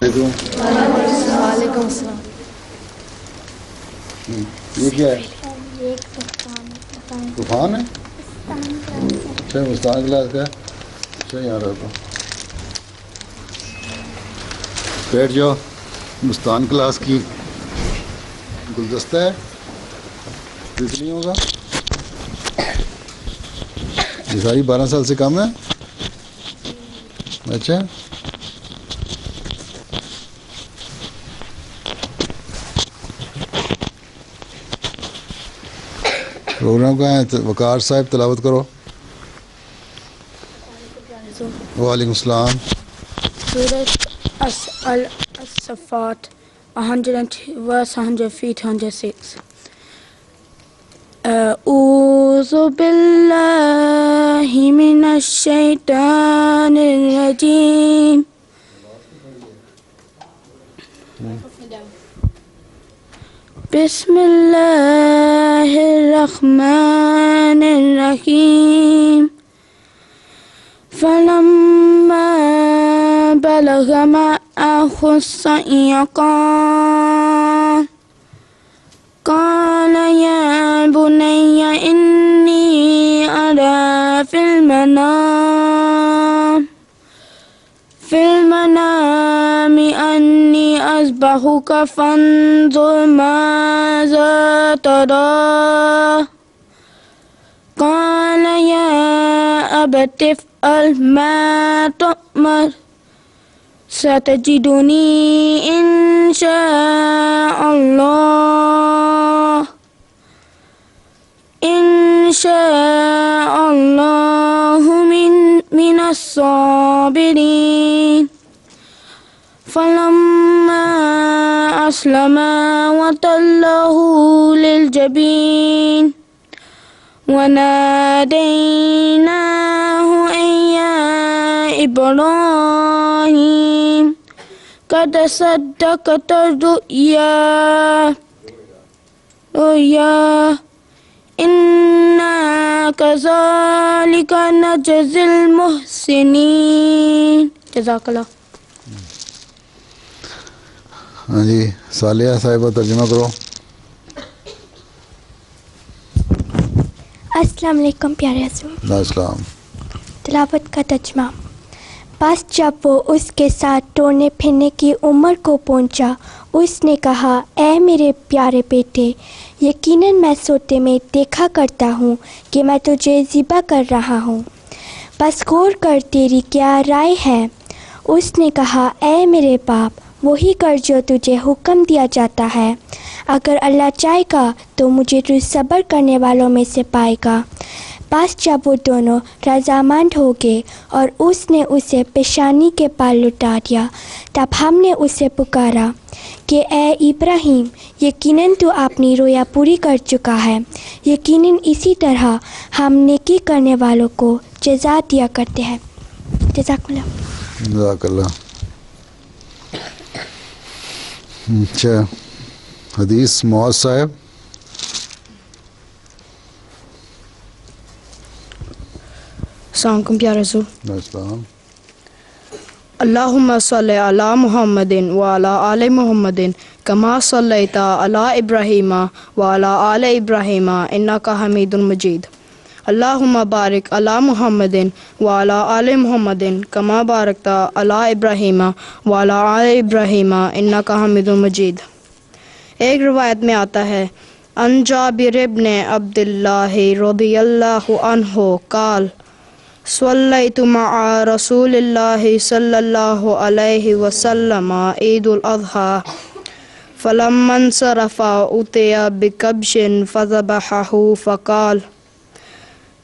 वालेकुम सलाम। ये क्या है? तूफान है? अच्छा, मुस्तान क्लास का। अच्छा, यहाँ रखो, बैठ जाओ। मुस्तान क्लास की गुलदस्ता है, तितली होगा। ये सारी 12 साल से कम है। अच्छा, प्रोग्राम कहाँ है? वकार साहब तिलावत करो। वालेकुम सलाम। सूरह अस-सफ़ात 100 verse 106. अऊज़ु बिल्लाहि मिनश शैतानिर रजीम। बिस्मिल्लाहिर रहमानिर रहीम। फलम्मा बलग मअहु अस्सअय क़ाल या बुनय्य इन्नी अरा फिल मनामि अन्नी अज़बहुका फ़न्ज़ुर माज़ा तरा। क़ाल या अबति इफ़अल मा तुअमर सतजिदुनी इंशाअल्लाहु मिनस साबिरीन। फलम्मा अस्लमा वतल्लहु लिलजबीन वनादैनाहु अय्या इब्राहीम कद सद्दक़ता रुया इन्ना कज़ालिका नजज़िल मुहसिनीन। जज़ाकल्लाह। हाँ जी, सालिया साहिबा तर्जुमा करो। अस्सलाम वालेकुम प्यारे हज़रत। अस्सलाम। तिलावत का तर्जुमा। बस जब वो उसके साथ दौड़ने फिरने की उम्र को पहुंचा, उसने कहा, ऐ मेरे प्यारे बेटे, यकीनन मैं सोते में देखा करता हूँ कि मैं तुझे ज़िबा कर रहा हूँ। बस गौर कर, तेरी क्या राय है? उसने कहा, ऐ मेरे बाप, वही कर जो तुझे हुक्म दिया जाता है। अगर अल्लाह चाहेगा तो मुझे तू सब्र करने वालों में से पाएगा। बस जब वो दोनों रजामंद हो गए और उसने उसे पेशानी के पाल लुटा दिया, तब हमने उसे पुकारा कि ए इब्राहिम, यकीनन तू अपनी रोया पूरी कर चुका है। यकीनन इसी तरह हम नेकी करने वालों को जज़ा दिया करते हैं। जज़ाकल्लाह। जज़ाकल्लाह। अच्छा, हदीस मौज साहब। अस्सलामुअलैकुम प्यारे रसूल। अस्सलाम। अल्लाहुम्मा सल्लि अला मुहम्मदिन व अला आले मुहम्मदिन कमा सल्लैता अला इब्राहीमा व अला आले इब्राहीमा इन्नका हमीदुन मजीद। अल्लाहुम्मा बारिक अला मुहम्मदिन व अला आले मुहम्मदिन कमा बारकता अला इब्राहीमा व अला आले इब्राहीमा इन्नका हमीदुन मजीद। एक रिवायत में आता है, अन जाबिर इब्न अब्दुल्लाह रज़ियल्लाहु अन्हु क़ाल सल्लैतु मअ रसूलिल्लाहि सल्लल्लाहु अलैहि वसल्लम ईदुल अज़हा फलम्मा इंसरफ़ा उतिया बिकब्शिन फ़ज़बहहु फ़क़ाल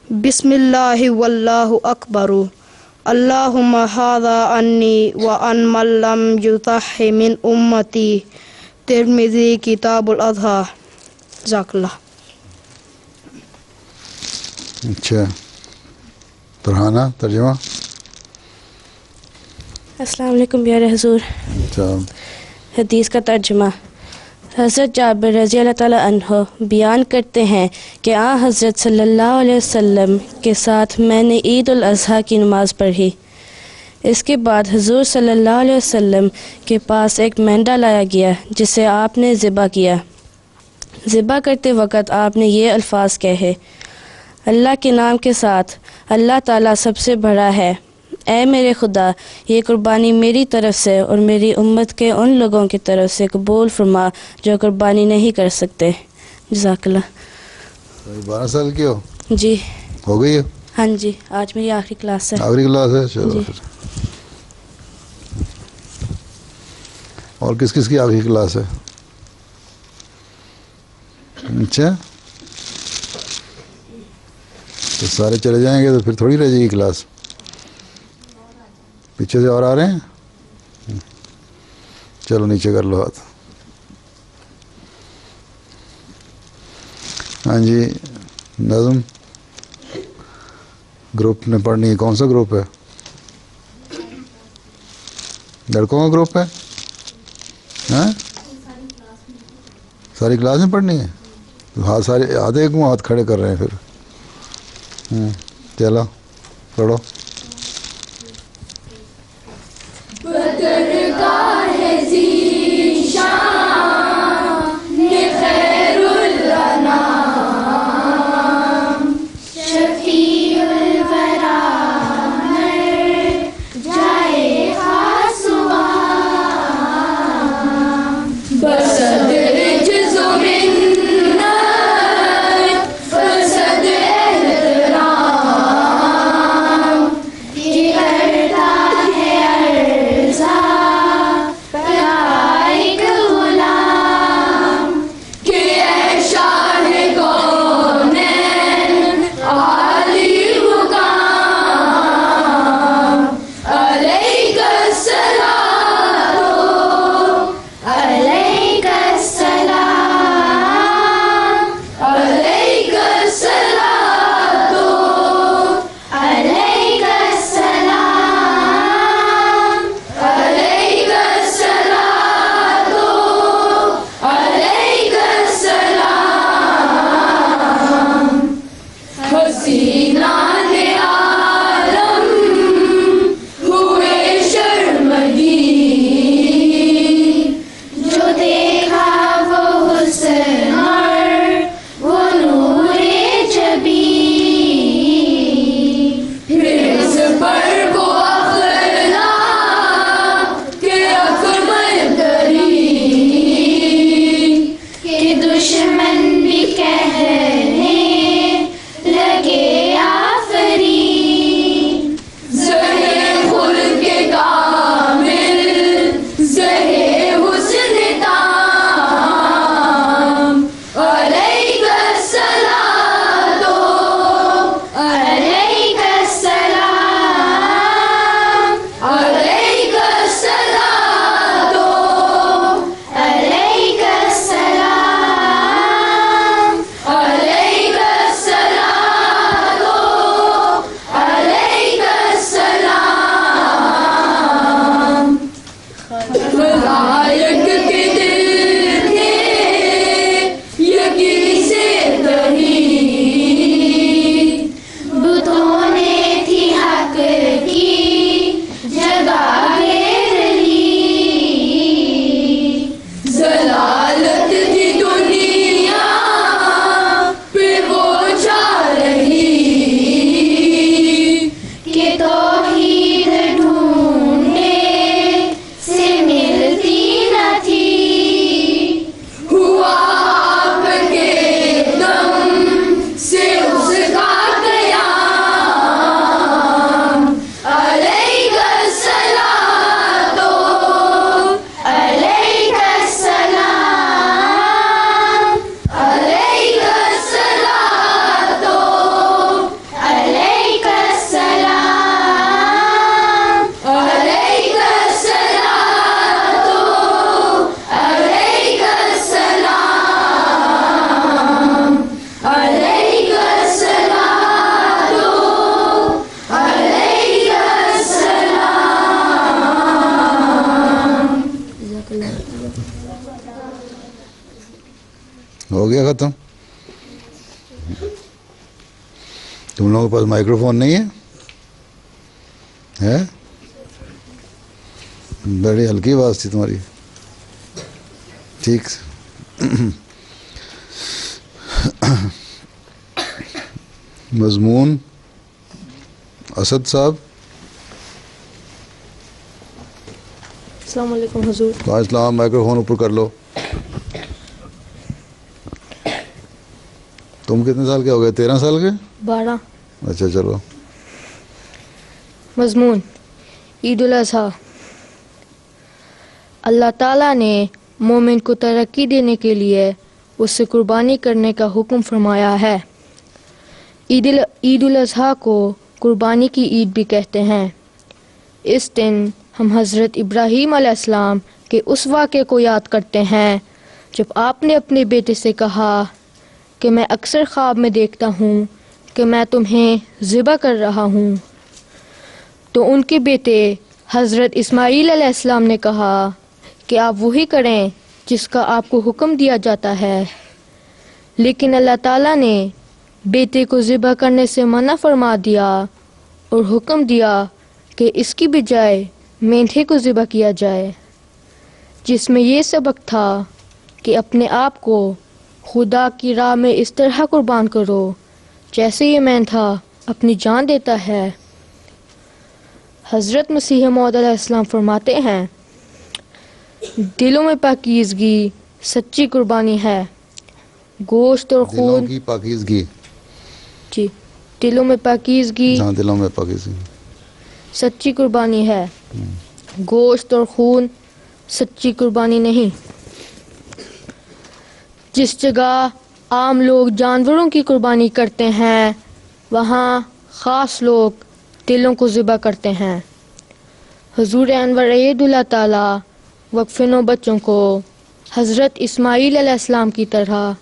बिस्मिल्लाहि वल्लाहु अकबरु अल्लाहुम्मा हाज़ा अन्नी व अन मन लम युज़ह्हि मिन उम्मती। तिर्मिज़ी किताबुल अज़हा। ज़ाकल्लाह। अच्छा, फरहाना तर्जुमा। अस्सलाम वालेकुम प्यारे हुज़ूर। अच्छा, हदीस का तर्जुमा। हज़रत जाबिर रज़ी अल्लाह ताला अन्हो बयान करते हैं कि आ हज़रत सल्लल्लाहु अलैहि वसल्लम के साथ मैंने ईद उल अज़हा की नमाज़ पढ़ी। इसके बाद हुजूर सल्लल्लाहु अलैहि वसल्लम के पास एक मेंढा लाया गया जिसे आपने ज़िबा किया। ज़िबा करते वक़्त आपने ये अल्फाज कहे, अल्लाह के नाम के साथ, अल्लाह ताला सबसे बड़ा है। ऐ मेरे खुदा, ये कुर्बानी मेरी तरफ से और मेरी उम्मत के उन लोगों की तरफ से कबूल फरमा जो कुर्बानी नहीं कर सकते। जज़ाकल्लाह। 12 साल की हो? जी हो गई है? हाँ जी, आज मेरी आखिरी क्लास है। आखिरी क्लास है, चलो जी। फिर। और किस किस की आखिरी क्लास है? अच्छा, तो सारे चले जाएंगे तो फिर थोड़ी रह जाएगी क्लास। पीछे से और आ रहे हैं? चलो नीचे कर लो हाथ। हाँ जी, नज़म ग्रुप में पढ़नी है। कौन सा ग्रुप है? लड़कों का ग्रुप है? हाँ, सारी क्लास में पढ़नी है। हाथ सारे आधे को हाथ खड़े कर रहे हैं फिर। चलो पढ़ो। हो गया ख़त्म। तुम लोगों के पास माइक्रोफोन नहीं है? है? बड़ी हल्की आवाज़ थी तुम्हारी। ठीक। मजमून असद साहब। अस्सलाम वालेकुम हुजूर। इस्लाम, माइक्रोफोन ऊपर कर लो। तुम कितने साल के हो गए? 13 साल के? 12। अच्छा चलो। मजमून ईद उल अज़हा। अल्लाह ताला ने मोमिन को तरक्की देने के लिए उससे कुर्बानी करने का हुक्म फरमाया है। ईद उल अज़हा को कुर्बानी की ईद भी कहते हैं। इस दिन हम हज़रत इब्राहीम अलैहिस्सलाम के उस वाक़े को याद करते हैं जब आपने अपने बेटे से कहा कि मैं अक्सर ख्वाब में देखता हूँ कि मैं तुम्हें ज़िबा कर रहा हूँ। तो उनके बेटे हज़रत इस्माईल अलैहिस्सलाम ने कहा कि आप वही करें जिसका आपको हुक्म दिया जाता है। लेकिन अल्लाह ताला ने बेटे को ज़िबा करने से मना फरमा दिया और हुक्म दिया कि इसकी बजाय मेंढे को ज़िबा किया जाए, जिसमें ये सबक था कि अपने आप को खुदा की राह में इस तरह कुर्बान करो जैसे ये मेंढा अपनी जान देता है। हज़रत मसीह मौद अलैहिस्सलाम फरमाते हैं, दिलों में पाकीज़गी सच्ची कुर्बानी है। गोश्त और दिलों खून की पाकीज़गी। जी, दिलों में पाकीज़गी जहाँ दिलों में पाकीज़गी सच्ची कुर्बानी है। गोश्त और खून सच्ची कुर्बानी नहीं। जिस जगह आम लोग जानवरों की कुर्बानी करते हैं, वहाँ ख़ास लोग दिलों को ज़िबा करते हैं। हुज़ूर अनवर अय्यदुल्लाह ताला वक़फ़िनों बच्चों को हज़रत इस्माईल अलैहिस्सलाम की तरह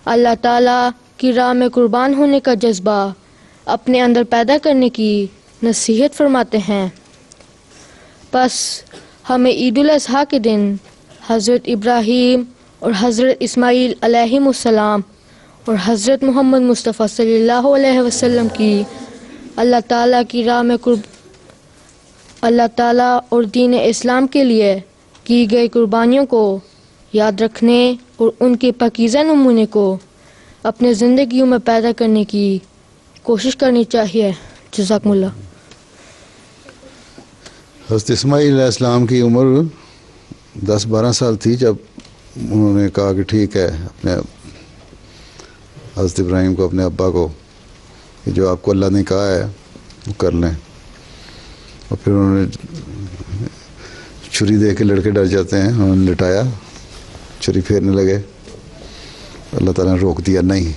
अल्लाह ताला की राह में कुर्बान होने का जज्बा अपने अंदर पैदा करने की नसीहत फरमाते हैं। बस हमें ईद उल अज़हा के दिन हज़रत इब्राहीम और हज़रत इस्माईल अलैहिमुस्सलाम और हज़रत मोहम्मद मुस्तफ़ा सल्लल्लाहु अलैहि वसल्लम की अल्लाह ताला की राह में अल्लाह ताला और दीन इस्लाम के लिए की गई कुर्बानियों को याद रखने और उनके पाकीज़ा नमूने को अपने ज़िंदगियों में पैदा करने की कोशिश करनी चाहिए। जज़ाकुमुल्लाह। हज़रत इस्माईल अलैहिस्सलाम की उम्र 10-12 साल थी जब उन्होंने कहा कि ठीक है, अपने हज़रत इब्राहीम को, अपने अब्बा को, कि जो आपको अल्लाह ने कहा है वो कर लें। और फिर उन्होंने छुरी दे के लड़के डर जाते हैं, उन्होंने लिटाया, छुरी फेरने लगे, अल्लाह ताला ने रोक दिया, नहीं,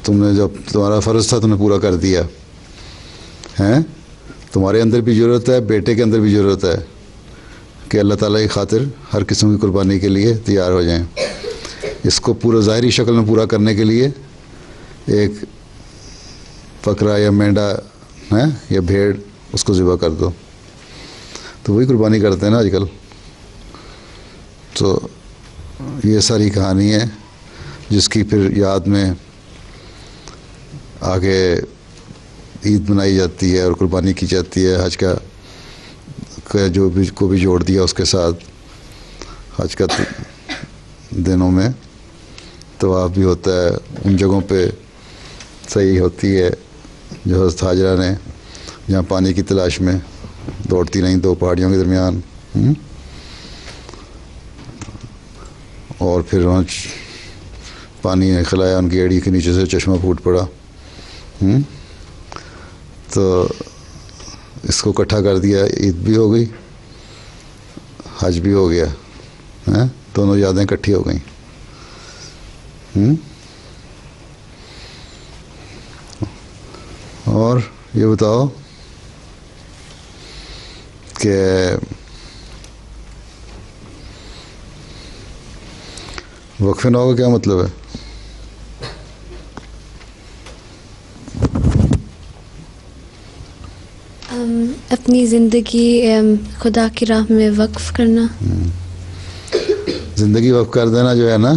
तुमने जब तुम्हारा फ़र्ज़ था तुमने पूरा कर दिया हैं। तुम्हारे अंदर भी ज़रूरत है, बेटे के अंदर भी ज़रूरत है कि अल्लाह ताला की खातिर हर किस्म की कुर्बानी के लिए तैयार हो जाएं। इसको पूरा ज़ाहिरी शक्ल में पूरा करने के लिए एक बकरा या मेंढा है या भेड़, उसको ज़िबा कर दो, तो वही कुर्बानी करते हैं ना आजकल। तो ये सारी कहानी है जिसकी फिर याद में आगे ईद मनाई जाती है और कुर्बानी की जाती है। हज का जो भी को भी जोड़ दिया उसके साथ, हज का दिनों में तवाफ़ भी होता है उन जगहों पे, सही होती है जो हज़रत हाजरा ने जहाँ पानी की तलाश में दौड़ती रहीं दो पहाड़ियों के दरमियान, और फिर वहाँ पानी ने खिलाया, उनकी एड़ी के नीचे से चश्मा फूट पड़ा। तो इसको इकट्ठा कर दिया, ईद भी हो गई, हज भी हो गया, हैं, दोनों यादें इकट्ठी हो गई। और ये बताओ कि वक्फ़े नौ का क्या मतलब है? अपनी ज़िंदगी खुदा की राह में वक्फ़ करना। ज़िंदगी वक्फ़ कर देना जो है ना,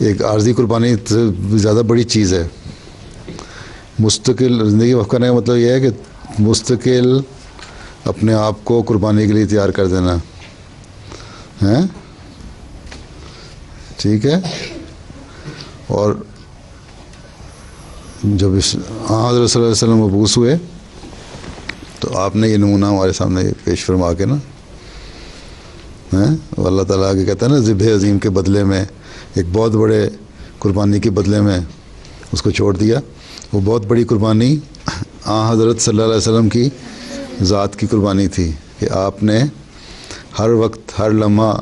एक आर्जी कुर्बानी से ज़्यादा बड़ी चीज़ है। मुस्तकिल ज़िंदगी वक्फ़ करने का मतलब यह है कि मुस्तकिल अपने आप को कुर्बानी के लिए तैयार कर देना है, ठीक है। और जब हज़रत सल्लल्लाहु अलैहि वसल्लम मबूस हुए तो आपने ये नमूना हमारे सामने पेश फरमा के ना, हैं, अल्लाह ताला के कहते हैं ना, ज़िब्ह अज़ीम के बदले में, एक बहुत बड़े कुर्बानी के बदले में उसको छोड़ दिया। वो बहुत बड़ी कुर्बानी हज़रत सल्लल्लाहु अलैहि वसल्लम की ज़ात की कुर्बानी थी कि आपने हर वक्त, हर लम्हा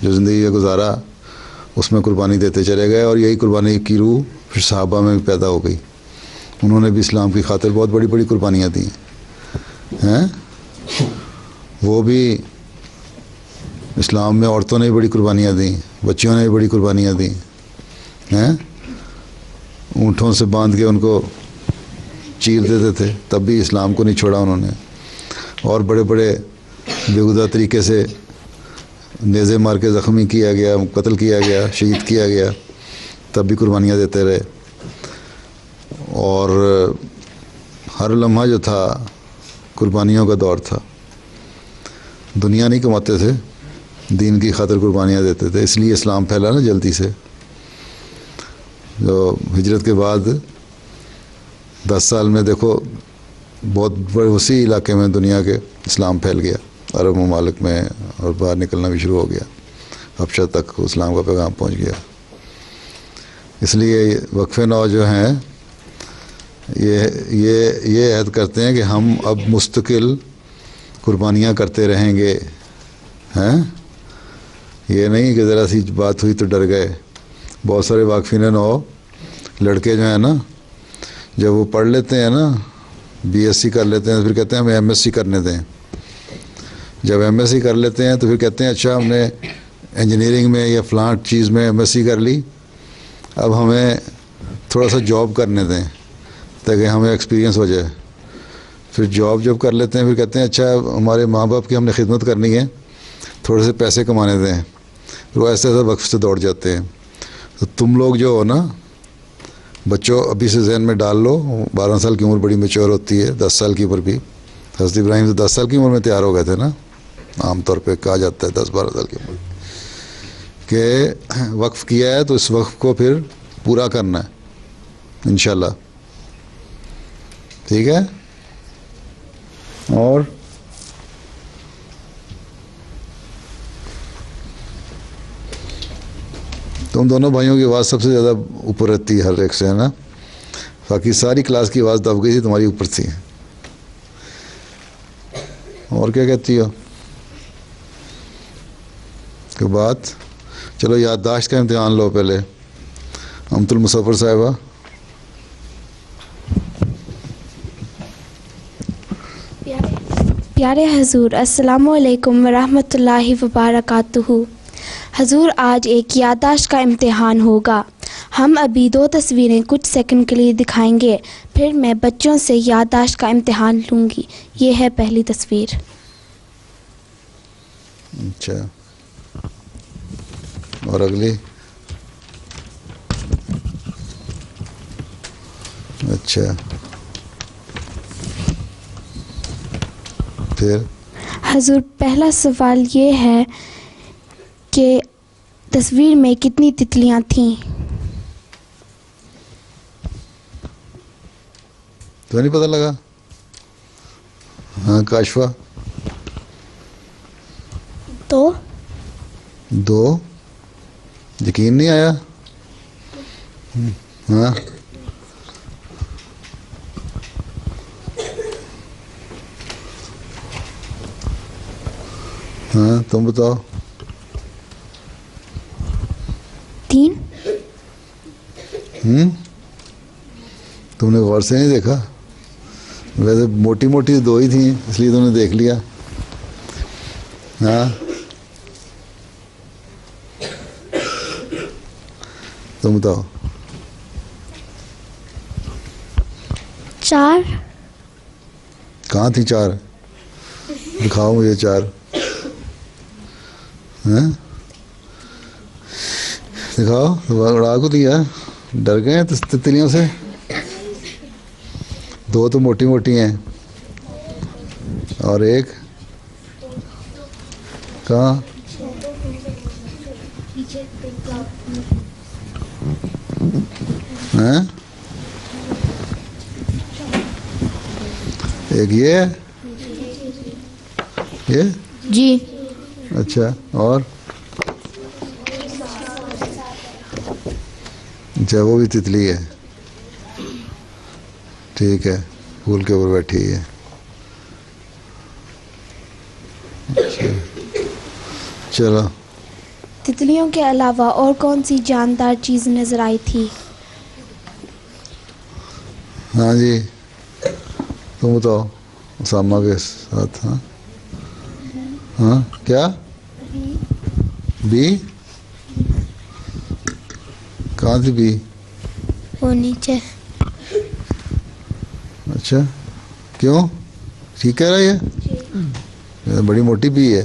जो ज़िंदगी में गुजारा उसमें कुर्बानी देते चले गए, और यही कुर्बानी की रूह फिर सहाबा में भी पैदा हो गई। उन्होंने भी इस्लाम की खातिर बहुत बड़ी बड़ी कुर्बानियाँ दी हैं। वो भी इस्लाम में औरतों ने भी बड़ी कुर्बानियाँ दी, बच्चियों ने भी बड़ी कुर्बानियाँ दी हैं। ऊँटों से बांध के उनको चीर देते थे, तब भी इस्लाम को नहीं छोड़ा उन्होंने। और बड़े बड़े बेहुदा तरीके से नेज़े मार के ज़ख्मी किया गया, कत्ल किया गया, शहीद किया गया, तब भी कुर्बानियाँ देते रहे। और हर लम्हा जो था कुर्बानियों का दौर था। दुनिया नहीं कमाते थे, दीन की खातिर कुर्बानियाँ देते थे, इसलिए इस्लाम फैला ना जल्दी से। जो हिजरत के बाद 10 साल में देखो बहुत बड़े वसी इलाके में दुनिया के इस्लाम फैल गया, अरब ममालिक में, और बाहर निकलना भी शुरू हो गया, हबशा तक इस्लाम का पैगाम पहुंच गया। इसलिए वक्फ़े नौ जो हैं ये ऐद करते हैं कि हम अब मुस्तकिल कुर्बानियाँ करते रहेंगे, हैं। ये नहीं कि ज़रा सी बात हुई तो डर गए। बहुत सारे वाक़फ़ीन नौ लड़के जो हैं ना, जब वो पढ़ लेते हैं ना, बीएससी कर लेते हैं, फिर कहते हैं हमें एमएससी करने दें। जब एमएससी कर लेते हैं तो फिर कहते हैं अच्छा हमने इंजीनियरिंग में या फ़लाँ चीज़ में एमएससी कर ली, अब हमें थोड़ा सा जॉब करने दें ताकि हमें एक्सपीरियंस हो जाए। फिर जॉब कर लेते हैं, फिर कहते हैं अच्छा हमारे माँ बाप की हमने खिदमत करनी है, थोड़े से पैसे कमाने दें। फिर वो ऐसे ऐसे वक्फ से दौड़ जाते हैं। तो तुम लोग जो हो ना, बच्चों अभी से जहन में डाल लो, 12 साल की उम्र बड़ी मैच्योर होती है, 10 साल की उम्र भी। हज़रत इब्राहिम तो 10 साल की उम्र में तैयार हो गए थे ना, आमतौर पे कहा जाता है 10-12 साल की उम्र के वक्फ़ किया है, तो इस वक्फ़ को फिर पूरा करना है इंशाल्लाह, ठीक है। और तुम दोनों भाइयों की आवाज़ सबसे ज़्यादा ऊपर रहती है हर एक से, है ना। बाकी सारी क्लास की आवाज़ दब गई थी, तुम्हारी ऊपर थी। और क्या कहती हो के बाद? चलो याददाश्त का इम्तिहान लो पहले। अमतुल मुसफ़र साहिबा। प्यारे हजूर, अस्सलामु अलैकुम वरहमतुल्लाहि वबरकातुहू। हजूर, आज एक याददाश्त का इम्तिहान होगा। हम अभी 2 तस्वीरें कुछ सेकंड के लिए दिखाएंगे, फिर मैं बच्चों से याददाश्त का इम्तिहान लूँगी। ये है पहली तस्वीर। अच्छा, और अगली? अच्छा, फिर? हजूर, पहला सवाल ये है कि तस्वीर में कितनी तितलियां थीं? तो नहीं पता लगा? हाँ काशफा? 2 यकीन नहीं आया? हाँ, हाँ तुम बताओ। 3। तुमने गौर से नहीं देखा? वैसे मोटी मोटी 2 ही थी, इसलिए तुमने देख लिया। हाँ, तुम बताओ। 4। कहाँ थी 4? दिखाओ मुझे 4। हैं? दिखाओ, उड़ा को दिया। डर गए तितलियों से? 2 तो मोटी मोटी हैं, और एक कहाँ? हैं? एक ये जी। अच्छा, और अच्छा वो भी तितली है, ठीक है, फूल के ऊपर बैठी है। अच्छा, चलो। तितलियों के अलावा और कौन सी जानदार चीज़ नज़र आई थी? हाँ जी, तुम बताओ। उसामा के साथ। हाँ हाँ, क्या? बी? कहाँ थी बी? वो नीचे। अच्छा, क्यों? ठीक कह रहा है ये? बड़ी मोटी बी है।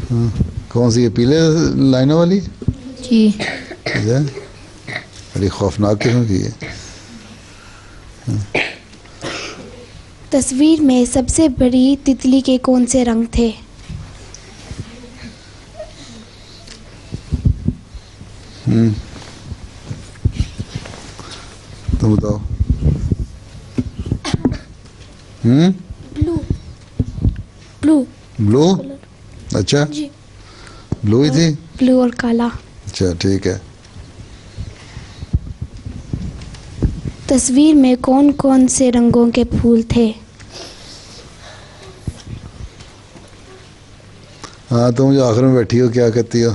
हाँ, कौन सी है? पीले लाइनों वाली? जी। अच्छा, बड़ी खौफनाक किस्म की है। तस्वीर में सबसे बड़ी तितली के कौन से रंग थे? तुम बताओ। ब्लू। ब्लू। ब्लू? अच्छा, जी। ब्लू ही थी। ब्लू और काला। अच्छा, ठीक है। तस्वीर में कौन कौन से रंगों के फूल थे? हाँ, तुम जो आखिर में बैठी हो क्या कहती हो?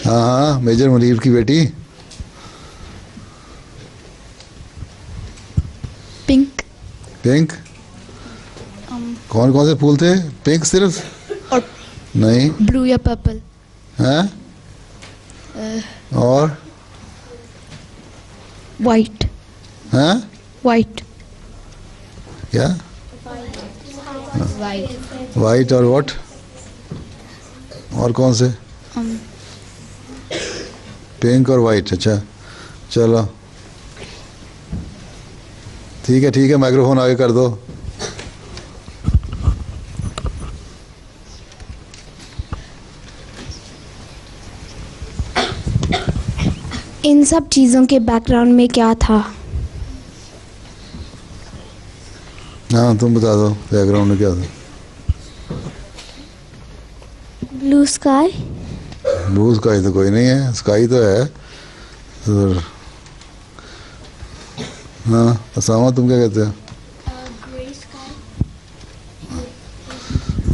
हाँ हाँ, मेजर मुनीर की बेटी। पिंक। पिंक? कौन कौन से फूल थे? पिंक सिर्फ? और नहीं। ब्लू या पर्पल? हैं? और? वाइट। हैं? वाइट। क्या? वाइट और व्हाट? और कौन से? पिंक और वाइट। अच्छा, चलो ठीक है, माइक्रोफोन आगे कर दो। इन सब चीज़ों के बैकग्राउंड में क्या था? हाँ, तुम बता दो बैकग्राउंड में क्या था। Blue sky. ब्लू स्काई तो कोई नहीं है, स्काई तो है। और हाँ, असामा तुम क्या कहते हो?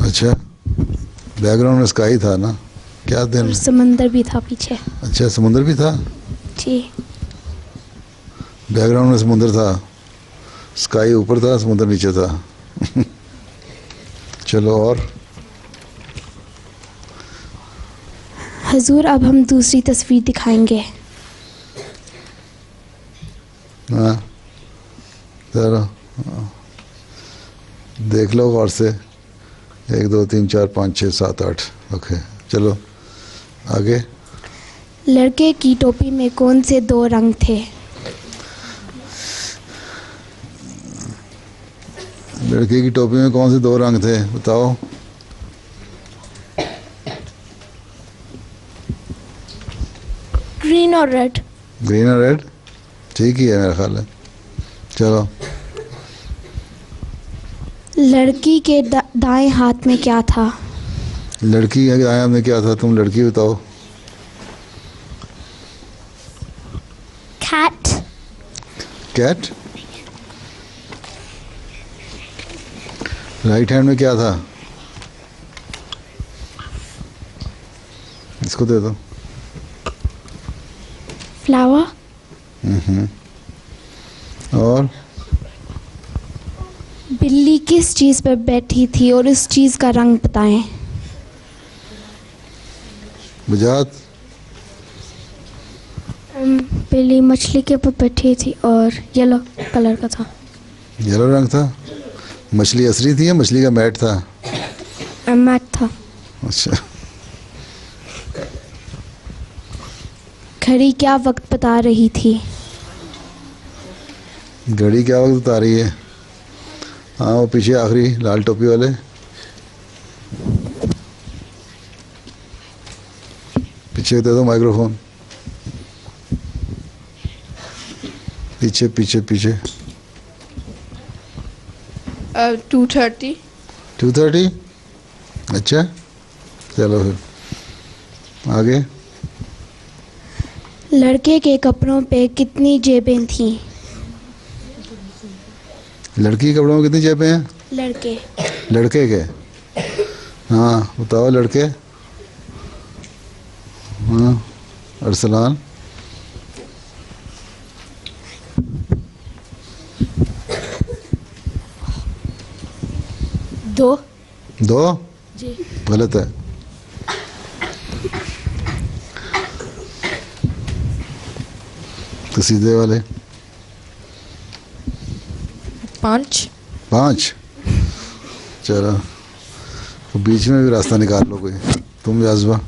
अच्छा, बैकग्राउंड में स्काई था ना? क्या दिन? और समंदर भी था पीछे। अच्छा, समुंदर भी था? जी। बैकग्राउंड में समुंदर था, स्काई ऊपर था, समुंदर नीचे था। चलो, और? हजूर, अब हम दूसरी तस्वीर दिखाएंगे। हाँ, चलो देख लो गौर से। 1 2 3 4 5 6 7 8। ओके, चलो आगे। लड़के की टोपी में कौन से 2 रंग थे? लड़के की टोपी में कौन से 2 रंग थे बताओ? ग्रीन और रेड। ग्रीन और रेड, ठीक ही है मेरा ख्याल है। चलो। लड़की के दाएं हाथ में क्या था? लड़की के दाएं हाथ में क्या था? तुम लड़की बताओ। कैट। कैट? राइट हैंड में क्या था? इसको दे दो। फ्लावर। और? बिल्ली किस चीज़ पर बैठी थी और इस चीज़ का रंग बताएं? बुझात? बिल्ली मछली के ऊपर बैठी थी और येलो कलर का था। येलो रंग था? मछली असली थी या मछली का मैट था? मैट था। अच्छा। घड़ी क्या वक्त बता रही थी? घड़ी क्या वक्त बता रही है? हाँ, वो पीछे आखिरी लाल टोपी वाले। पीछे दे दो माइक्रोफोन। पीछे पीछे पीछे। 2:30। 2:30। अच्छा, चलो फिर आगे। लड़के के कपड़ों पे कितनी जेबें थीं? लड़की के कपड़ों में कितनी जेबें हैं? लड़के लड़के के? हाँ बताओ लड़के। हाँ अरसलान। दो। दो? जी। गलत है। तो सीधे वाले। 5। 5? चलो, तो बीच में भी रास्ता निकाल लो कोई। तुम जाज़बा?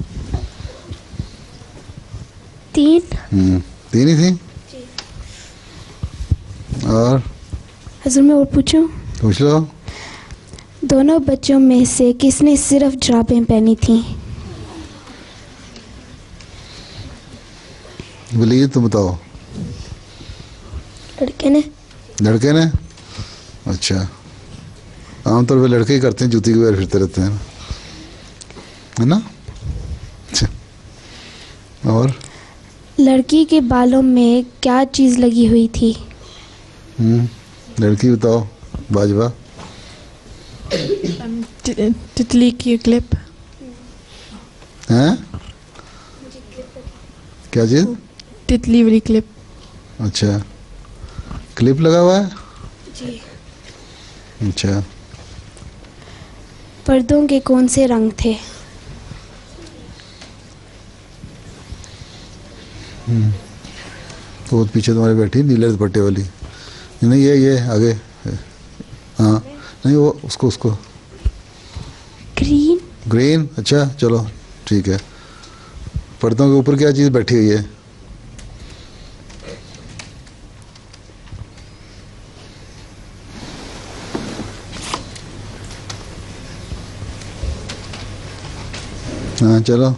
3। 3 ही थी? और हजूर मैं और पूछूं? पूछ लो। दोनों बच्चों में से किसने सिर्फ जुराबें पहनी थीं? बोलिए, तुम बताओ। लड़के ने। लड़के ने? अच्छा, आमतौर पे लड़के ही करते हैं, जूती के बगैर फिरते रहते हैं, है ना? अच्छा, और लड़की के बालों में क्या चीज़ लगी हुई थी? लड़की बताओ बाजवा। तितली की क्लिप। हैं? क्या चीज़? तितली वाली क्लिप। अच्छा, क्लिप लगा हुआ है? जी। अच्छा, पर्दों के कौन से रंग थे? तो पीछे तुम्हारे बैठी नीले दुपट्टे वाली। नहीं, ये आगे। हाँ, नहीं वो उसको ग्रीन। ग्रीन? अच्छा चलो ठीक है। पर्दों के ऊपर क्या चीज़ बैठी हुई है? हाँ चलो।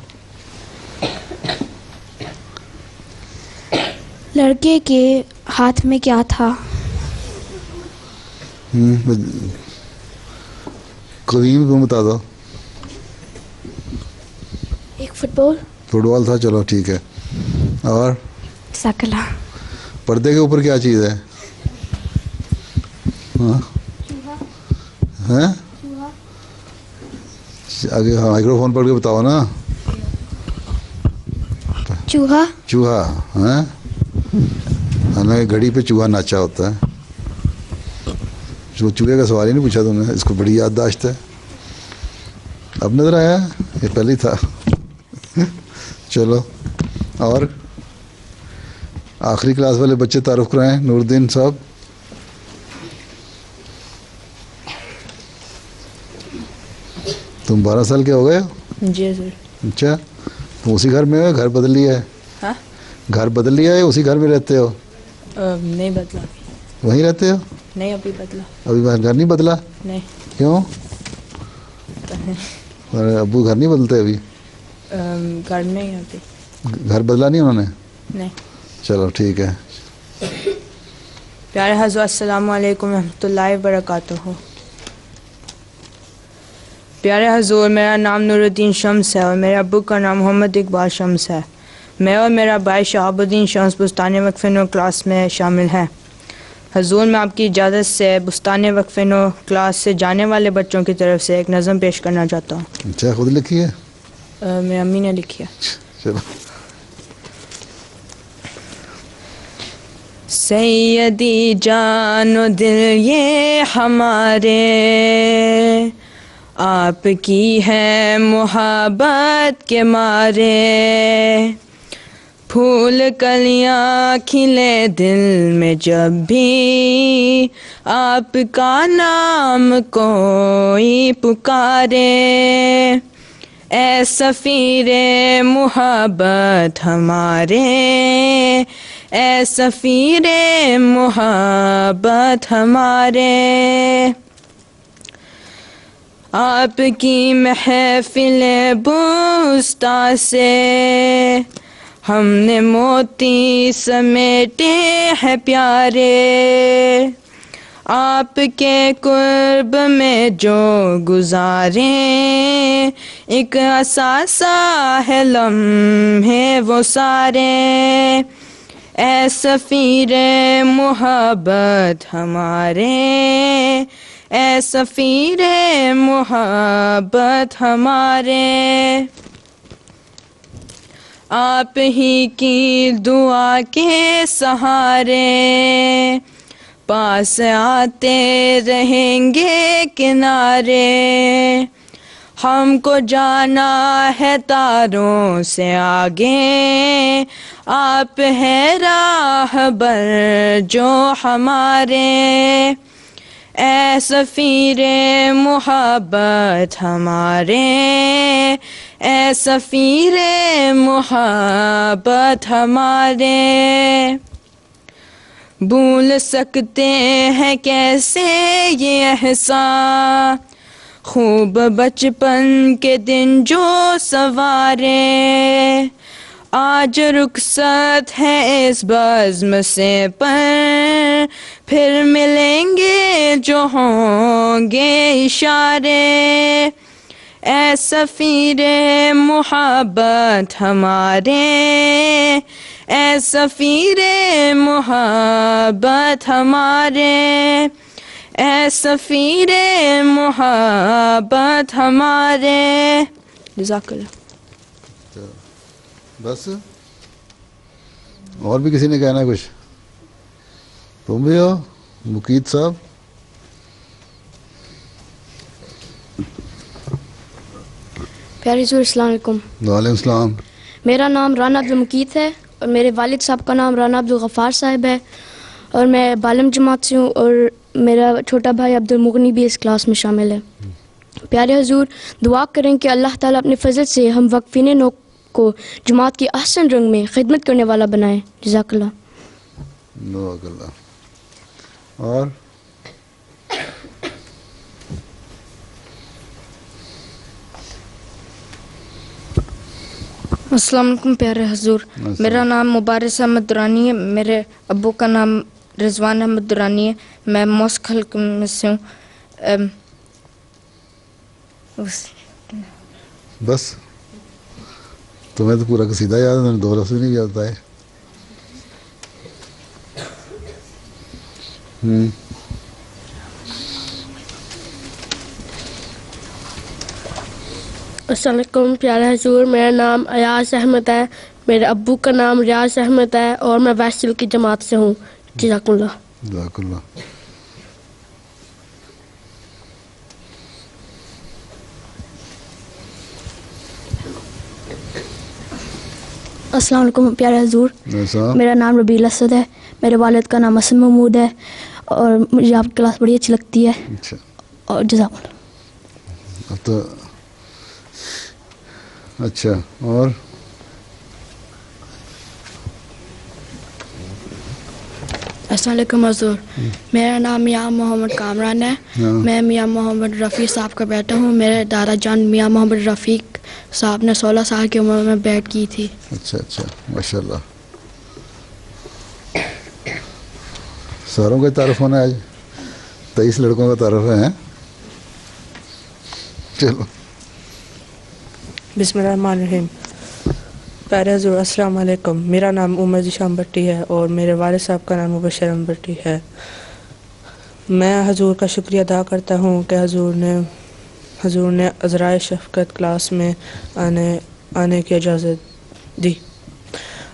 लड़के के हाथ में क्या था? करीम को बता दो। एक फुटबॉल। फुटबॉल था, चलो ठीक है। और सकला। पर्दे के ऊपर क्या चीज़ है? हाँ हैं? आगे माइक्रोफोन पकड़ के बताओ ना। चूहा। चूहा? हैं? हालांकि घड़ी पे चूहा नाचा होता है। जो चूहे का सवाल ही नहीं पूछा तुमने, इसको बड़ी याददाश्त है। अब नजर आया? ये पहले ही था। चलो, और आखिरी क्लास वाले बच्चे तारुफ कराएं। नूरुद्दीन साहब। तुम 12 साल के हो गए हो? जी सर। अच्छा, तुम उसी घर में हो? घर बदल लिया है? हाँ? घर बदल लिया है, उसी घर में रहते हो? नहीं बदला। वहीं रहते हो? नहीं अभी बदला। अभी घर नहीं बदला? नहीं। क्यों? अरे अब्बू घर नहीं बदलते अभी? घर नहीं अभी। घर बदला नहीं उन्होंने? नहीं। चलो ठीक है। प्यारे हज़रत अस्सलाम वालेकुम रहमतुल्लाहि व बरकातुहू। प्यारे हजूर, मेरा नाम नूरुद्दीन शम्स है और मेरे अब्बू का नाम मोहम्मद इकबाल शम्स है। मैं और मेरा भाई शहाबुद्दीन शम्स बुस्तान वक्फ़े नो क्लास में शामिल हैं। हजूर, मैं आपकी इजाज़त से बुस्तान वक्फ़े नो क्लास से जाने वाले बच्चों की तरफ से एक नज़म पेश करना चाहता हूँ। अच्छा, खुद लिखी है? मेरी अम्मी ने लिखी है। चलो। सैयदी जानो दिल ये हमारे, आपकी है मोहब्बत के मारे, फूल कलियां खिले दिल में जब भी आपका नाम कोई पुकारे। ए सफ़ीरे मुहब्बत हमारे, ए सफ़ीरे मुहब्बत हमारे। आपकी महफिल बुस्ता से हमने मोती समेटे हैं प्यारे, आपके कुर्ब में जो गुजारे एक असासा है लम्हे वो सारे। ए सफ़ीरे मुहब्बत हमारे, ए सफ़ीरे मुहब्बत हमारे। आप ही की दुआ के सहारे पास आते रहेंगे किनारे, हमको जाना है तारों से आगे, आप हैं राहबर जो हमारे। ए सफ़ीरे मुहब्बत हमारे, ए सफ़ीरे मुहब्बत हमारे। भूल सकते हैं कैसे ये एहसास, खूब बचपन के दिन जो सवारे, आज रुखसत है इस बज़्म से पर फिर मिलेंगे जो होंगे इशारे। ए सफ़ीरे मुहब्बत हमारे, ए सफ़ीरे मुहब्बत हमारे, ए सफ़ीरे मुहब्बत हमारे। जज़ाकल्लाह। बस और भी किसी ने कहना है कुछ? तुम भी हो मुकीद साहब? प्यारे हुज़ूर अस्सलाम वालेकुम। वालेकुम सलाम। मेरा नाम राना अब्दुल मुकीत है और मेरे वालिद साहब का नाम राना अब्दुल गफ़ार साहब है और मैं बालम जमात से हूँ और मेरा छोटा भाई अब्दुल मुगनी भी इस क्लास में शामिल है। प्यारे हुज़ूर, दुआ करें कि अल्लाह ताला अपने फजल से हम वक्फीन नौ को जमात की अहसन रंग में खिदमत करने वाला बनाए। जज़ाकल्लाह। और अस्सलाम वालेकुम प्यारे हुज़ूर, मेरा नाम मुबारिस अहमद दुरानी है, मेरे अब्बू का नाम रिजवान अहमद दुरानी है, मैं मॉस्क हल्के में से हूँ। बस तुम्हें तो पूरा कसीदा याद है, मैंने दो लफ्ज़ नहीं याद है। अस्सलाम वालेकुम प्यारे हुज़ूर, मेरा नाम अयाज अहमद है, मेरे अब्बू का नाम रियाज अहमद है और मैं वैसल की जमात से हूँ। जज़ाकुल्लाह। जज़ाकुल्लाह। अस्सलाम वालेकुम प्यारे हुज़ूर, मेरा नाम रबील असद है, मेरे वालिद का नाम असद महमूद है और मुझे आपकी क्लास बड़ी अच्छी लगती है। अच्छा। और जज़ाकुल्लाह। अब तो अच्छा। और अस्सलाम वालेकुम हुज़ूर, मेरा नाम मियाँ मोहम्मद कामरान है, मैं मियाँ मोहम्मद रफ़ी साहब का बेटा हूँ। मेरे दादा जान मियाँ मोहम्मद रफ़ीक साहब ने 16 साल की उम्र में बैठ की थी। अच्छा अच्छा, माशाल्लाह। सारों का तारुफ होना है आज, 23 लड़कों का तारुफ है। चलो। बिस्मिल्लाहिर्रहमानिर्रहीम। प्यारे हुज़ूर अस्सलाम वालेकुम, मेरा नाम उमर ज़ीशान भट्टी है और मेरे वालिद साहब का नाम मुबशर अहमद भट्टी है। मैं हुज़ूर का शुक्रिया अदा करता हूँ कि हुज़ूर ने अज़राए शफ़क़त क्लास में आने की इजाज़त दी।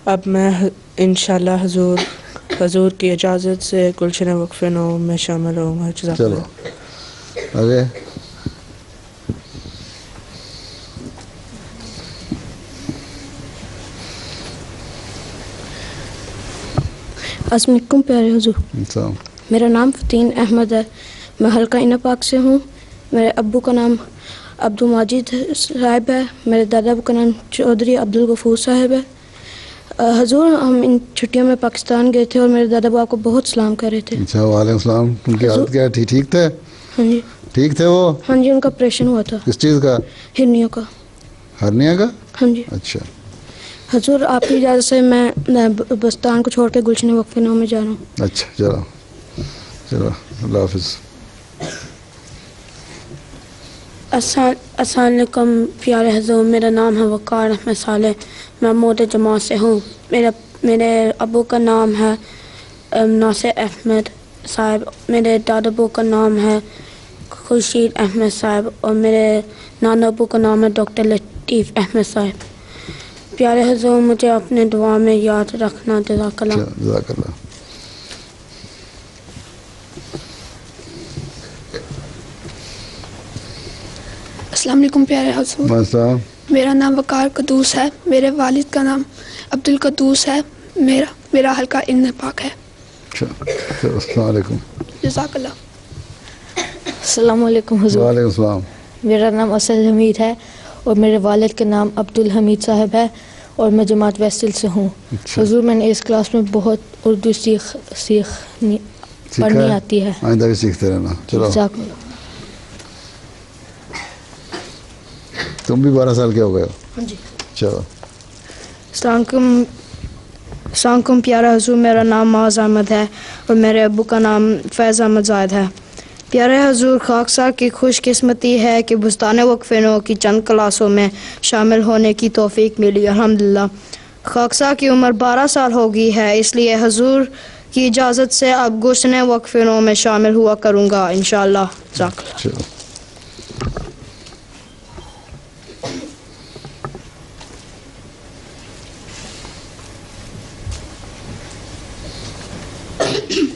अब मैं इंशाअल्लाह हुज़ूर की इजाज़त से गुलशन वक्फ़े नौ में शामिल होऊंगा। चलो आगे। अस्सलाम वालेकुम प्यारे हुज़ूर, मेरा नाम फ़तीन अहमद है, मैं हल्का इना पाक से हूँ। मेरे अब्बू का नाम अब्दुल माजिद साहिब है। मेरे दादा का नाम चौधरी अब्दुल गफूर साहिब है। हजूर, हम इन छुट्टियों में पाकिस्तान गए थे और मेरे दादा बाबा को बहुत सलाम कर रहे थे। अच्छा, वालेकुम सलाम। उनकी हालत क्या है? ठीक थे? हाँ जी। ठीक थे वो? हाँ जी, उनका ऑपरेशन हुआ था। किस चीज़ का? हिरनियों का। हरनिया का? हाँ जी। अच्छा। हजूर, आपकी इजाज़त से मैं बस्तान को छोड़ के गुलशन वक्फ नौ में जा रहा हूँ। अच्छा, चलो चलो, अल्लाह हाफिज़। अस्सलाम वालेकुम प्यारे हजूर, मेरा नाम है वक़ार अहमद साले, मैं मोटे जमात से हूँ। मेरे अबू का नाम है नासिर अहमद साहब, मेरे दादा अबू का नाम है खुर्शीद अहमद साहब और मेरे नाना अबू का नाम है डॉक्टर लतीफ़ अहमद साहब। प्यारे हजूर, मुझे अपने दुआ में याद रखना। जज़ाकल्लाह। जज़ाकल्लाह। अस्सलाम वालेकुम प्यारे हजूर, मेरा नाम वकार कदूस है। मेरे वालिद का नाम अब्दुल कदूस है। मेरा हल्का इब्न पाक है। अस्सलाम वालेकुम। जज़ाकल्लाह। अस्सलाम वालेकुम हुज़ूर। वालेकुम सलाम। मेरा नाम असद हमीद है और मेरे वालिद का नाम अब्दुल हमीद साहब है और मैं जमात वैसल से हूँ। हुज़ूर, मैंने इस क्लास में बहुत उर्दू पढ़नी आती है। आइंदा भी सीखते रहना। चलो, तुम भी 12 साल के हो गए हो? हाँ जी। चलो। अस्सलाम प्यारा हजूर, मेरा नाम माज अहमद है और मेरे अब्बू का नाम फैज़ अहमद ज़ायद है। प्यारे हजूर, खाकसा की खुशकिस्मती है कि बुस्तान वक्फ़-ए-नौ की चंद क्लासों में शामिल होने की तौफीक मिली। अल्हम्दुलिल्लाह। खाकसा की उम्र 12 साल हो गई है, इसलिए हजूर की इजाज़त से अब गुस्तान वक्फ़-ए-नौ में शामिल हुआ करूँगा इंशाअल्लाह।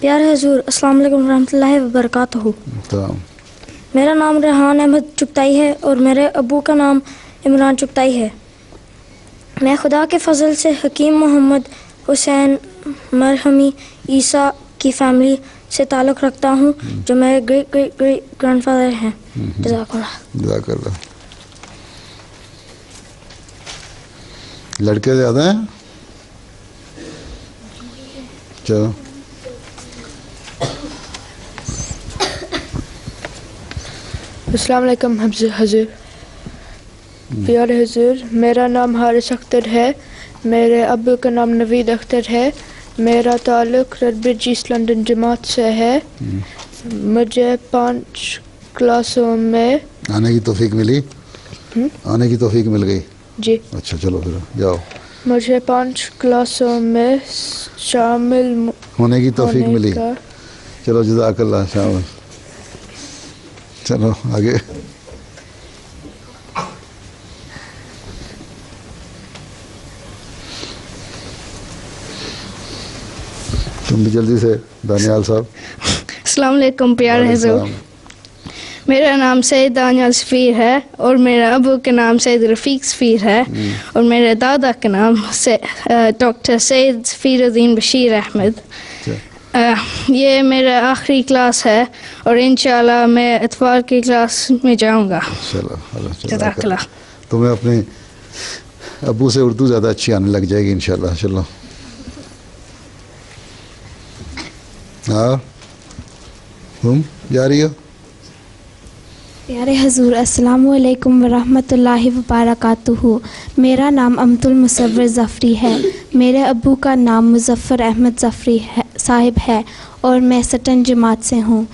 प्यारे हजूर, अस्सलाम वालेकुम रहमतुल्लाहि व बरकातहू। मेरा नाम रेहान अहमद चुगताई है और मेरे अबू का नाम इमरान चुगताई है। मैं खुदा के फजल से हकीम मोहम्मद हुसैन मरहमी ईसा की फैमिली से ताल्लुक़ रखता हूँ, जो मेरे ग्रेट ग्रेट ग्रेट ग्रैंडफादर हैं। जज़ाकल्लाह। लड़के ज़्यादा हैं? चलो। अस्सलाम वालेकुम हजूर। प्यारे हजूर, मेरा नाम हारिस अख्तर है। मेरे अब्बू का नाम नवीद अख्तर है। मेरा ताल्लुक़ रेडब्रिज ईस्ट लंदन जमात से है। मुझे 5 क्लासों में आने की तौफीक मिली। आने की तौफीक मिल गई जी। अच्छा, चलो फिर जाओ। मुझे 5 क्लासों में शामिल होने की तौफीक मिली। चलो, जज़ाकल्लाह। शामिल। चलो आगे। तुम भी जल्दी से, दानियाल साहब। अस्सलाम वालेकुम प्यारे हजूर, मेरा नाम सैयद दानियाल सफ़ीर है और मेरे अबू के नाम सैयद रफ़ीक सफ़ीर है और मेरे दादा का नाम डॉक्टर सैयद सफ़ीरुद्दीन बशीर अहमद। ये मेरा आखिरी क्लास है और इंशाल्लाह मैं इतवार की क्लास में जाऊंगा। जज़ाकल्लाह। तुम्हें अपने अबू से उर्दू ज़्यादा अच्छी आने लग जाएगी इंशाल्लाह। चलो। हाँ, तुम जा रही हो? प्यारे हजूर, अस्सलाम वालेकुम वरहमतुल्लाहि व बरकातुहू। मेरा नाम अब्दुल मुसव्विर ज़फ़री है। मेरे अब्बू का नाम मुज़फ़्फ़र अहमद ज़फ़री साहिब है और मैं सटन जमात से हूँ।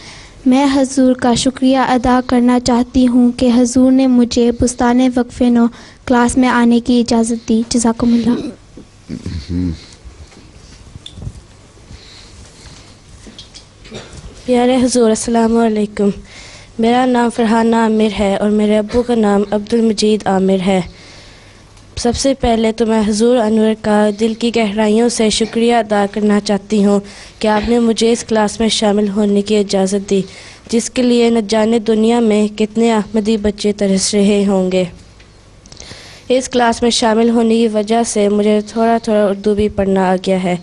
मैं हजूर का शुक्रिया अदा करना चाहती हूँ कि हजूर ने मुझे बुस्तान वक्फ़-ए-नौ क्लास में आने की इजाज़त दी। जज़ाकुमुल्लाह। प्यारे हजूर, अस्सलाम वालेकुम। मेरा नाम फ़रहाना आमिर है और मेरे अब्बू का नाम अब्दुल मजीद आमिर है। सबसे पहले तो मैं हुज़ूर अनवर का दिल की गहराइयों से शुक्रिया अदा करना चाहती हूँ कि आपने मुझे इस क्लास में शामिल होने की इजाज़त दी, जिसके लिए न जाने दुनिया में कितने अहमदी बच्चे तरस रहे होंगे। इस क्लास में शामिल होने की वजह से मुझे थोड़ा थोड़ा उर्दू भी पढ़ना आ गया है।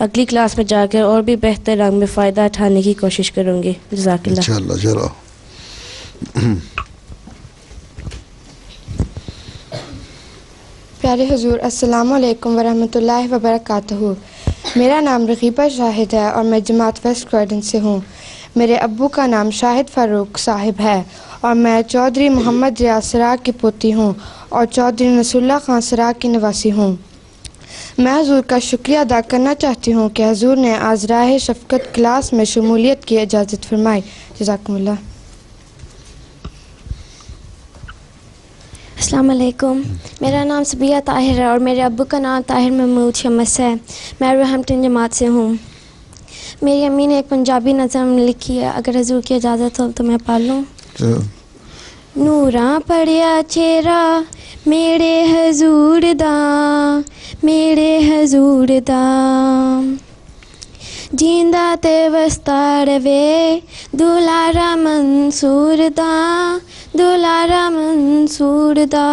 अगली क्लास में जाकर और भी बेहतर रंग में फ़ायदा उठाने की कोशिश करूँगी। जज़ाकल्लाह। इंशाअल्लाह। चलो प्यारे हुजूर अस्सलाम वालेकुम वरहमतुल्लाहि वबरकातुहू। मेरा नाम रगीबा शाहिद है और मैं जमात वेस्ट क्रॉयडन से हूँ। मेरे अब्बू का नाम शाहिद फ़ारूक साहिब है और मैं चौधरी मोहम्मद रियाज सराग की पोती हूँ और चौधरी नसरुल्लाह खान सराग की निवासी हूँ। मैं हुजूर का शुक्रिया अदा करना चाहती हूँ कि हुजूर ने आज राह शफ़क़त क्लास में शमूलियत की इजाज़त फरमाई। जज़ाकुमुल्लाह। अस्सलाम वालेकुम। मेरा नाम सबिया ताहिर है और मेरे अब्बू का नाम ताहिर महमूद शमस है। मैं रोहैम्पटन जमात से हूँ। मेरी अम्मी ने एक पंजाबी नज़म लिखी है, अगर हुजूर की इजाज़त हो तो मैं पढ़ लूँ। नूरा पढ़िया चेहरा मेरे हुजूर दा, मेरे हुजूर दा, जींदा ते वस्तार वे दुलारा मंसूर दा, दुलारा मंसूर दा।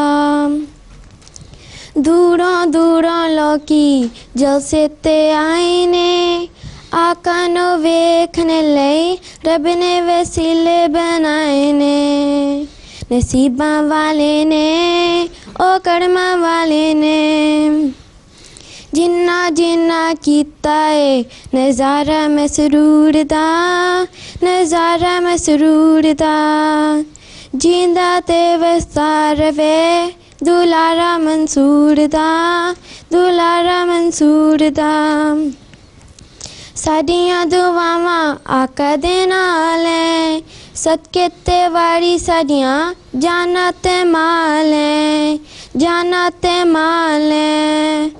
दूरों दूरों लोकी जलसे ते आए ने, आका नो वेखने लई रब ने वसीले बनाए ने। नसीबा वाले ने ओ कर्मा वाले ने, जिन्ना जिन्ना कीता है नज़ारा मसरूर दा, नज़ारा मसरूर दा। जींदा ते वस्तार वे दुलारा मंसूर दा, दुलारा मंसूर दा। साडियां दुआवां आका दे नाल है, सदके ते वारी साडियां जाना ते माल है, जाना ते माल है।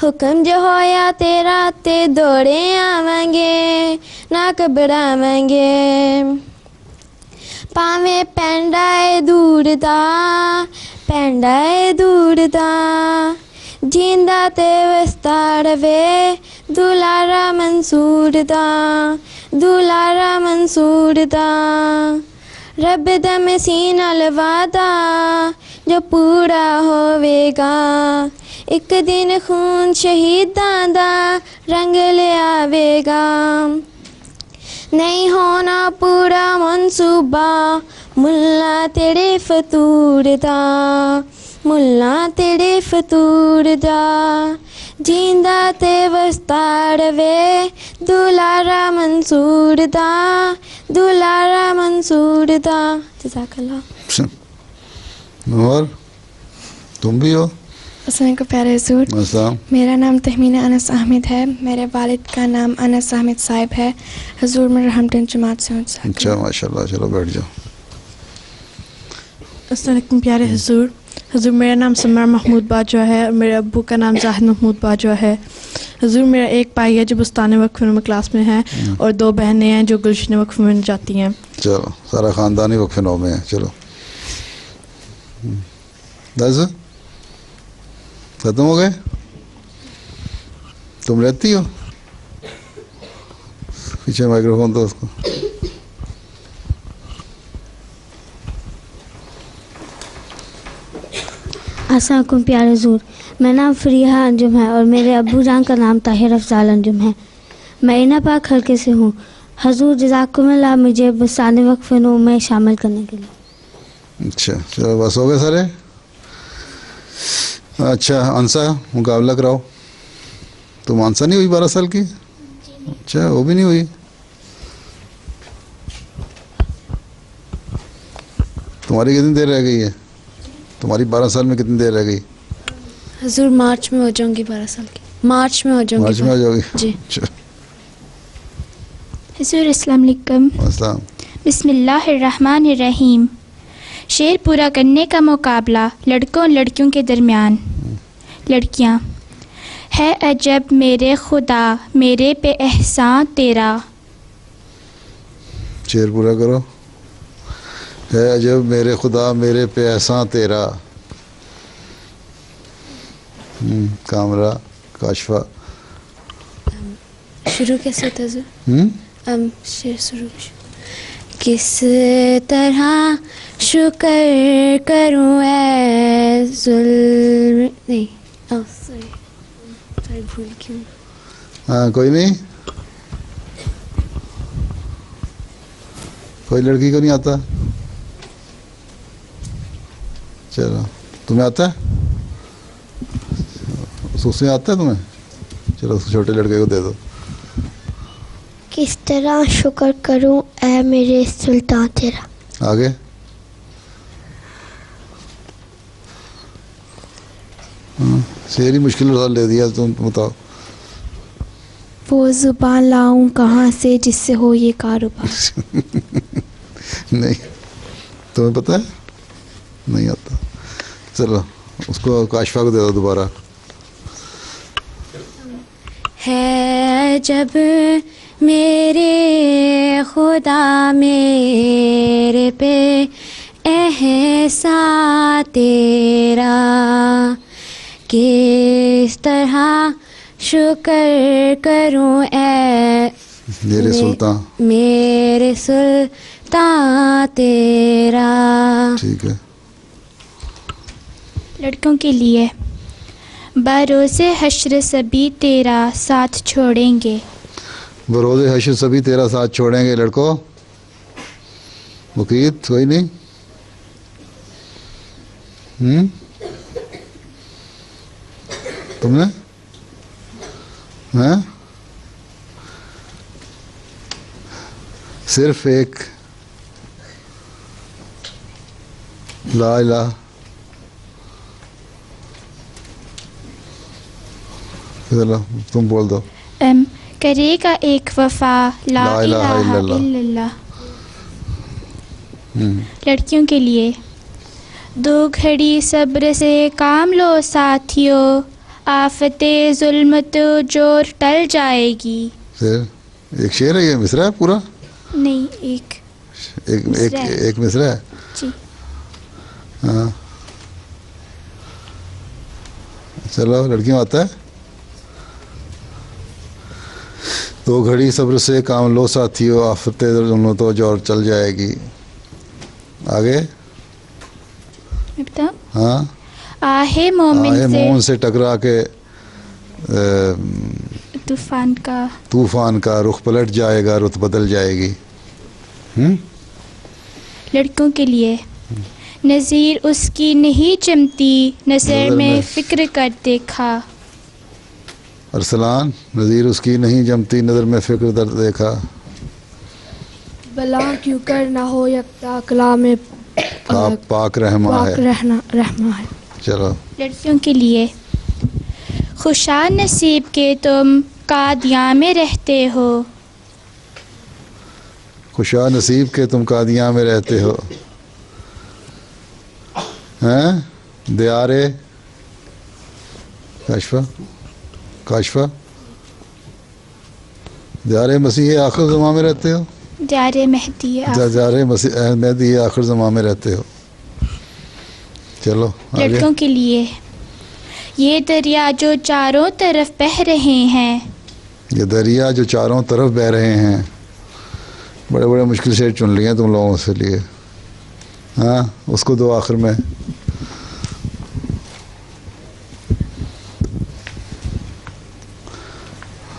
हुक्म जो होया तेरा ते दौड़े आवांगे, ना घबरावांगे। भावें पैंडा है दूर दा, पैंडा है दूर दा। जींदा ते वस्तार वे दुलारा मंसूर दा, दुलारा मंसूर दा। रब दा मसीह नाल वादा जो पूरा होवेगा, एक दिन खून शहीदां दा रंग ले आवेगा। नहीं होना पूरा मंसूबा मुल्ला तेरे फतूर दा, मुल्ला तेरे फतूर दा। जींदा ते वस्तार वे दुलारा मंसूर दा, दुलारा मंसूर दा। जज़ाकल्लाह। और तुम भी हो? अस्सलाम प्यारे हुजूर, मेरा नाम तहमीना अनस अहमद है। मेरे वालिद का नाम अनस अहमद साहिब है। हुजूर मैं रोहैम्पटन जमात से हूँ। अच्छा माशाल्लाह, चलो बैठ जाओ। अस्सलाम वालेकुम प्यारे हुजूर। हुजूर मेरा नाम समर महमूद बाजवा है और मेरे अब्बू का नाम जाहिद महमूद बाजवा है। हुजूर मेरा एक भाई है जो बुस्तान वक्फ में क्लास में है और दो बहनें हैं जो गुलशन वक्फ में जाती हैं। चलो सारा ख़ानदानी वक्फ नौ में है। चलो दस खत्म हो गए? तुम रहती हो पीछे माइक्रोफोन तो उसको। अस्सलाम वालेकुम प्यारे हुजूर, मेरा नाम फरीहा अंजुम है और मेरे अब्बू जान का नाम ताहिर अफजाल अंजुम है। मैं इना पाक हल्के से हूँ। हुजूर जज़ाकुमुल्लाह मुझे बुस्तान वक्फ नूर में शामिल करने के लिए। अच्छा चलो बस हो गए सारे। अच्छा अंसा मुकाबला कराओ। तुम अंसा नहीं हुई 12 साल की? अच्छा वो भी नहीं हुई। तुम्हारी कितनी देर रह गई है? तुम्हारी 12 साल में कितनी देर रह गई? हुजूर मार्च में हो जाऊंगी 12 साल की। मार्च में हो जाऊंगी। मार्च में हो जाओगी जी। अच्छा। हुजूर अस्सलाम वालेकुम। अस्सलाम। बिस्मिल्लाहिर्रहमानिर्रहीम। शेर पूरा करने का मुकाबला लड़कों और लड़कियों के दरमियान। लड़कियां। है अजब मेरे खुदा मेरे पे एहसान तेरा। शेर पूरा करो। है अजब मेरे खुदा मेरे पे एहसान तेरा। कामरा काशफा। शुरू कैसे होता है? शेर शुरू। किस तरह शुक्र करूं ऐ जुल्म नहीं सॉरी भूल क्यों। हाँ कोई नहीं, कोई लड़की को नहीं आता? चलो तुम्हें आता है? उसमें आता है तुम्हें? चलो उस छोटे लड़के को दे दो। किस तरह शुक्र करूं ऐ मेरे सुल्तान तेरा। आगे। शेर ही मुश्किल ले दिया, तुम बताओ। वो ज़ुबान लाऊं कहाँ से जिससे हो ये कारोबार। नहीं, तुम्हें पता है? नहीं आता। चलो उसको काशफा को दे दो दोबारा। है जब मेरे खुदा मेरे पे एहसान तेरा, किस तरह शुक्र करूं ऐ मेरे सुल्तान, मेरे सुल्तान तेरा। ठीक है। लड़कों के लिए बरोज़े हश्र सभी तेरा साथ छोड़ेंगे। बरोज़े हश्र सभी तेरा साथ छोड़ेंगे। लड़कों, मुकीत कोई नहीं? तुमने हैं? सिर्फ एक ला इलाहा, तुम बोल दो। करेगा एक वफा ला इलाहा इल्लल्लाह। लड़कियों के लिए दो घड़ी सब्र से काम लो साथियों, आफते जुल्म तो जोर टल जाएगी। एक शेर है ये, मिसरा है पूरा? नहीं, एक मिसरा है जी। हाँ चलो, लड़कियों आता है। दो घड़ी सब्र से काम लो साथियों, आफते जुल्म तो जोर चल जाएगी। आगे। हाँ। आहे मोमिन से टकरा के तूफान का रुख पलट जाएगा, रुत बदल जाएगी। लड़कों के लिए नज़ीर उसकी नहीं चमती, नज़र में फिक्र कर देखा। अरसलान, नज़ीर उसकी नहीं जमती, नज़र में फिक्र दर्द देखा। बला क्यों कर ना हो यकता, कला में पाक रहमा है। चलो। लड़कियों के लिए खुशा नसीब के तुम कादियाँ में रहते हो। खुशा नसीब के तुम कादियाँ में रहते हो। हैं? दियारे काशफा दियारे मसीह आखिर ज़मा में रहते हो। दियारे मेहदी आखिर ज़मा में रहते हो। चलो आगे। लड़कों के लिए ये दरिया जो चारों तरफ बह रहे हैं। ये दरिया जो चारों तरफ बह रहे हैं। बड़े बड़े मुश्किल शेर चुन लिए तुम लोगों से लिए। हाँ, उसको दो आखिर में।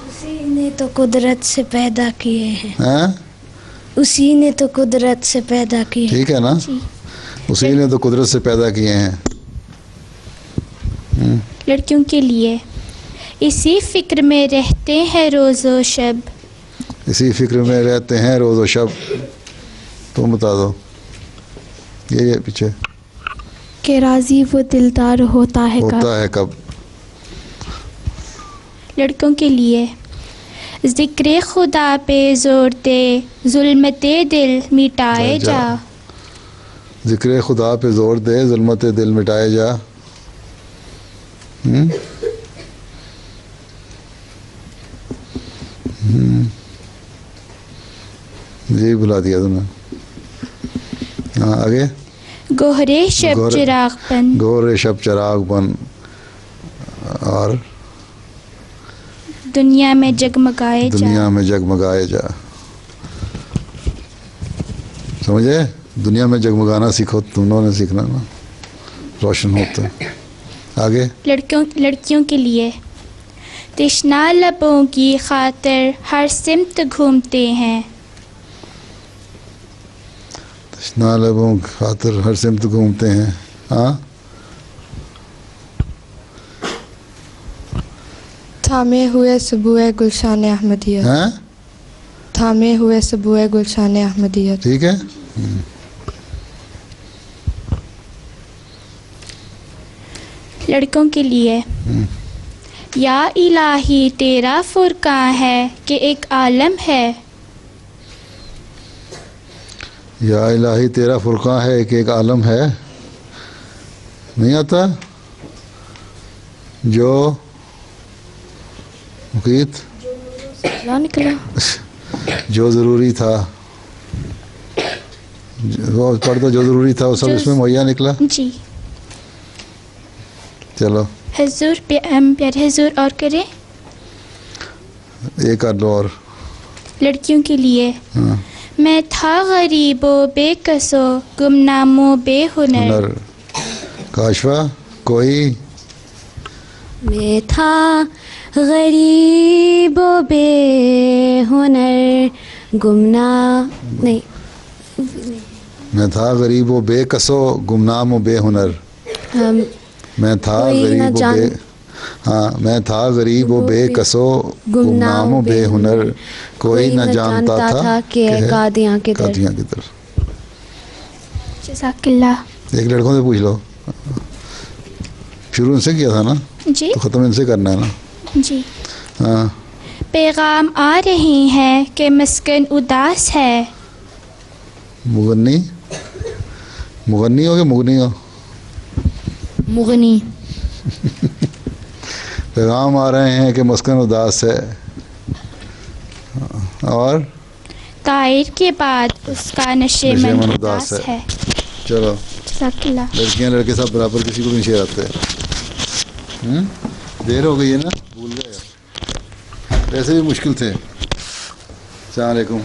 उसी ने तो कुदरत से पैदा किए हैं। हाँ? उसी ने तो कुदरत से पैदा किए। ठीक है ना? उसी ने तो कुदरत से पैदा किए हैं। लड़कियों के लिए इसी फिक्र में रहते हैं रोज़ो शब। इसी फिक्र में रहते हैं रोज़ो शब। तुम बता दो। ये पीछे के राजी वो दिलदार होता है कब। लड़कों के लिए ज़िक्र खुदा पे जोर दे, जुल्मते दिल मिटाए जा। ज़िक्र खुदा पे जोर दे, जुल्मते दिल मिटाए जा। जी बुला दिया तुमने। हाँ आगे। गोहरे शब चिराग बन और दुनिया में जगमगाए जा। समझे? दुनिया में जगमगाना सीखो, तुम लोगों ने सीखना ना, रोशन होता। आगे। लड़कियों के लिए तृष्णा लबों की खातिर हर सिमत घूमते हैं। तृष्णा लबों की खातिर हर सिमत घूमते हैं। हाँ थामे हुए सबुए गुलशान अहमदियत। हैं? थामे हुए सबुए गुलशान अहमदियत। ठीक है। लड़कों के लिए। या इलाही तेरा फुरकान है कि एक आलम है। या इलाही तेरा फुरकान है कि एक आलम है। नहीं आता जो मुकीत निकला जो ज़रूरी था, वो पढ़ दो, जो ज़रूरी था वो सब इसमें मुहैया निकला। जी। चलो हुजूर प्यारे हुजूर और करें। एक कर लो और। लड़कियों के लिए। हाँ। मैं था गरीबो बेकसो गुमनामो बेहुनर। हुनर। काशवा कोई। मैं था गरीब व बेहुनर गुमना नहीं मैं था गरीब व बेकसो गुमनाम व बेहुनर। मैं था गरीब व बे हाँ मैं था गरीब व बेकसो गुमनाम व बेहुनर, कोई न जानता था कि कादियाँ किधर। कादियाँ किधर। जज़ाकल्लाह। एक लड़कों से पूछ लो, शुरू इनसे किया था ना, जी तो ख़त्म इनसे करना है ना। जी। हाँ। पैगाम आ रहे हैं कि मस्कन उदास है। मुगन्नी मुगन्नी हो कि मुगनी हो? मुगनी। पैगाम आ रहे हैं कि मस्कन उदास है। और तायर के बाद उसका नशे मन उदास है। चलो जज़ाकल्लाह। लड़कियां लड़के सब बराबर, किसी को नहीं शेराते। देर हो गई है ना, भूल गए। ऐसे भी मुश्किल थे। अस्सलाम वालेकुम।